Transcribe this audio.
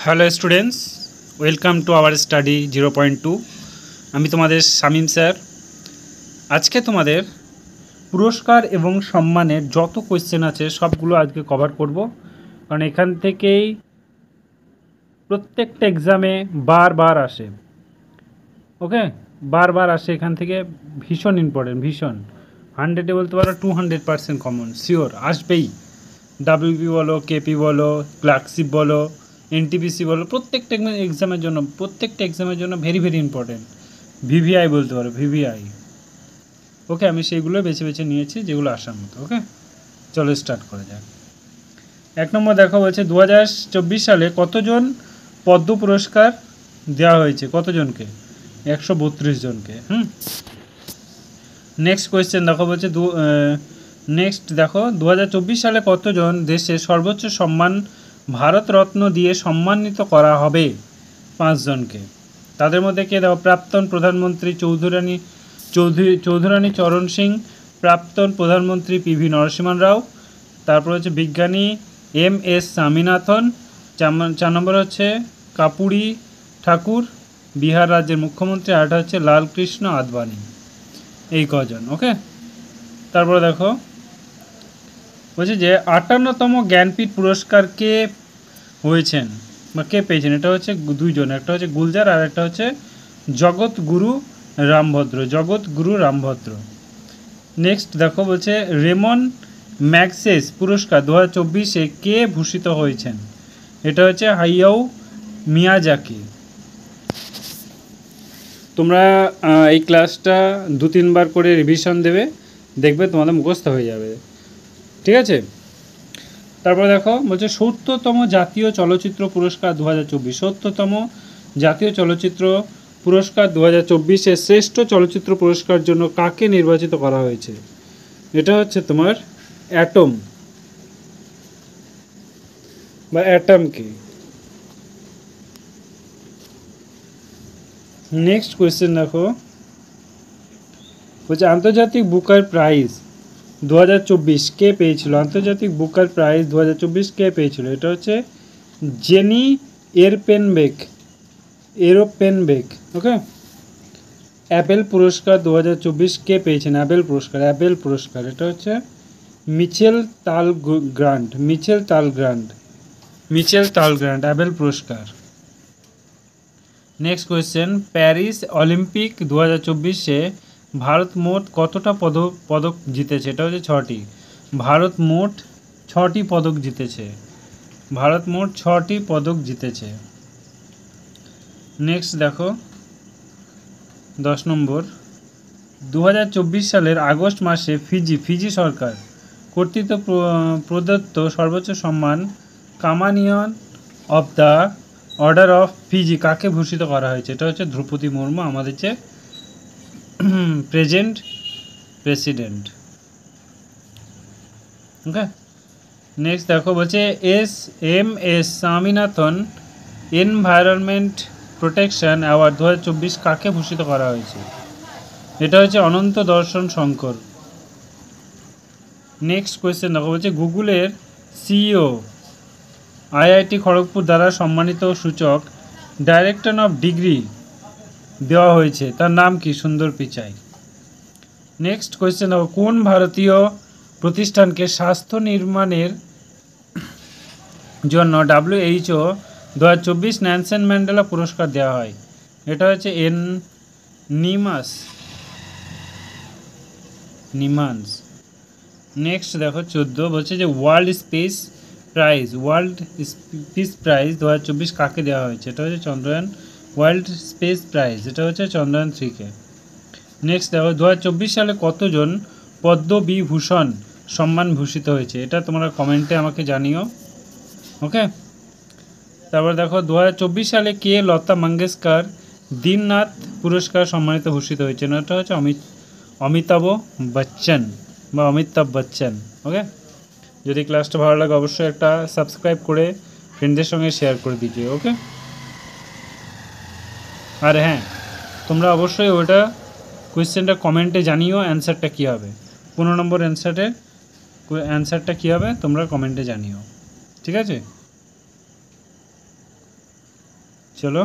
Hello students, welcome to our study 0.2। আমি তোমাদের Shamim sir. আজকে তোমাদের পুরস্কার এবং সম্মানের যত কোয়েশ্চেন আছে সবগুলো আজকে কভার করব, কারণ এখান থেকেই প্রত্যেকটা এক্সামে বারবার আসে। ওকে, বারবার আসে এখান থেকে, ভীষণ ইম্পর্টেন্ট, ভীষণ 100-এ বলতে পারো 200% কমন শিওর আসবেই। ডাব্লিউপি বলো, কেপি বলো, ক্লার্কশিপ বলো, এনটিপিসি বলো, প্রত্যেকটা এক্সামের জন্য ভেরি ভেরি ইম্পর্টেন্ট। ভিভিআই বলতে পারো, ভিভিআই। ওকে, আমি সেইগুলো বেছে বেছে নিয়েছি যেগুলো আসার মতো। ওকে, চলো স্টার্ট করা যাক। 1 নম্বর দেখো, বলছে 2024 সালে কতজন পদ্ম পুরস্কার দেওয়া হয়েছে? কতজনকে? 132 জনকে। নেক্সট কোয়েশ্চেন দেখো, বলছে নেক্সট দেখো, 2024 সালে কতজন দেশের সর্বোচ্চ সম্মান ভারতরত্ন দিয়ে সম্মানিত করা হবে? 5 জনকে। তাদের মধ্যে কে? দেখো, প্রাক্তন প্রধানমন্ত্রী চৌধুরানী চরণ সিং, প্রাক্তন প্রধানমন্ত্রী পিভি নরসিংহ রাও, তারপর হচ্ছে বিজ্ঞানী MS স্বামীনাথন, 4 নম্বর হচ্ছে কাপুরি ঠাকুর, বিহার রাজ্যের মুখ্যমন্ত্রী, আরেকটা হচ্ছে লালকৃষ্ণ আদবানি। এই কজন। ওকে, তারপরে দেখো, বলছে যে 58তম জ্ঞানপীঠ পুরস্কার কে হয়েছেন বা কে পেয়েছেন? এটা হচ্ছে 2 জন, একটা হচ্ছে গুলজার আর একটা হচ্ছে জগৎগুরু রামভদ্র। নেক্সট দেখো, বলছে রেমন ম্যাগসেস পুরস্কার 2024-এ কে ভূষিত হয়েছেন? এটা হচ্ছে হাইয়াও মিয়াজাকি। তোমরা এই ক্লাসটা 2-3 বার করে রিভিশন দেবে, দেখবে তোমাদের মুখস্থ হয়ে যাবে। ঠিক আছে, তারপরে দেখো, বলছে 70তম জাতীয় চলচ্চিত্র পুরস্কার 2024। 70তম জাতীয় চলচ্চিত্র পুরস্কার 2024-এ শ্রেষ্ঠ চলচ্চিত্র পুরস্কার জন্য কাকে নির্বাচিত করা হয়েছে? এটা হচ্ছে তোমার অ্যাটম বা অ্যাটমকে। নেক্সট কোয়েশ্চেন দেখো, বলছে আন্তর্জাতিক বুকার প্রাইজ 2024 কে পেয়েছিল? আন্তর্জাতিক বুকার প্রাইজ 2024 কে পেয়েছিল? এটা হচ্ছে জেনি এরোপেনবেক। ওকে, অ্যাপেল পুরস্কার 2024 কে পেয়েছেন? অ্যাপেল পুরস্কার এটা হচ্ছে মিচেল তালগ্রান্ড অ্যাপেল পুরস্কার। নেক্সট কোয়েশ্চেন, প্যারিস অলিম্পিক 2024-এ ভারত মোট কতটা পদক জিতেছে? এটা হচ্ছে 6টি। ভারত মোট 6টি পদক জিতেছে। নেক্সট দেখো, 10 নম্বর, 2024 সালের আগস্ট মাসে ফিজি সরকার কর্তৃক প্রদত্ত সর্বোচ্চ সম্মান companion of the order of Fiji কাকে ভূষিত করা হয়েছে? এটা হচ্ছে দ্রৌপদী মুর্মু, আমাদের যে প্রেসিডেন্ট। ওকে, নেক্সট দেখো, বলছে MS Swaminathan environment protection award 2024 কাকে ভূষিত করা হয়েছে? এটা হচ্ছে অনন্ত দর্শন শঙ্কর। নেক্সট কোয়েশ্চেন দেখো, বলছে গুগলের CEO IIT খড়গপুর দ্বারা সম্মানিত সূচক ডাইরেক্টর অফ ডিগ্রি দেওয়া হয়েছে, তার নাম কি? সুন্দর পিচাই। নেক্সট কোয়েশ্চেন দেখো, কোন ভারতীয় প্রতিষ্ঠানকে স্বাস্থ্য নির্মাণের জন্য WHO 2024 ন্যানসেন ম্যান্ডেলা পুরস্কার দেওয়া হয়? এটা হচ্ছে নিমান্স। নেক্সট দেখো 14, বলছে যে ওয়ার্ল্ড পিস প্রাইজ 2024 কাকে দেওয়া হয়েছে? এটা হচ্ছে চন্দ্রয়ান ওয়ার্ল্ড স্পেস প্রাইজ, এটা হচ্ছে চন্দ্রয়ান 3-কে। নেক্সট দেখো, 2024 সালে কতজন পদ্মবিভূষণ সম্মান ভূষিত হয়েছে? এটা তোমরা কমেন্টে আমাকে জানিও। ওকে, তারপর দেখো, 2024 সালে কে লতা মঙ্গেশকর দীননাথ পুরস্কার সম্মানিত ভূষিত হয়েছে? এটা হচ্ছে অমিতাভ বচ্চন। ওকে, যদি ক্লাসটা ভালো লাগে অবশ্যই একটা সাবস্ক্রাইব করে ফ্রেন্ডদের সঙ্গে শেয়ার করে দিও। ওকে, আর হ্যাঁ, তোমরা অবশ্যই ওটা কোয়েশ্চেনটা কমেন্টে জানিও অ্যান্সারটা কী হবে। 15 নম্বর অ্যান্সারটা কী হবে তোমরা কমেন্টে জানিও। ঠিক আছে। চলো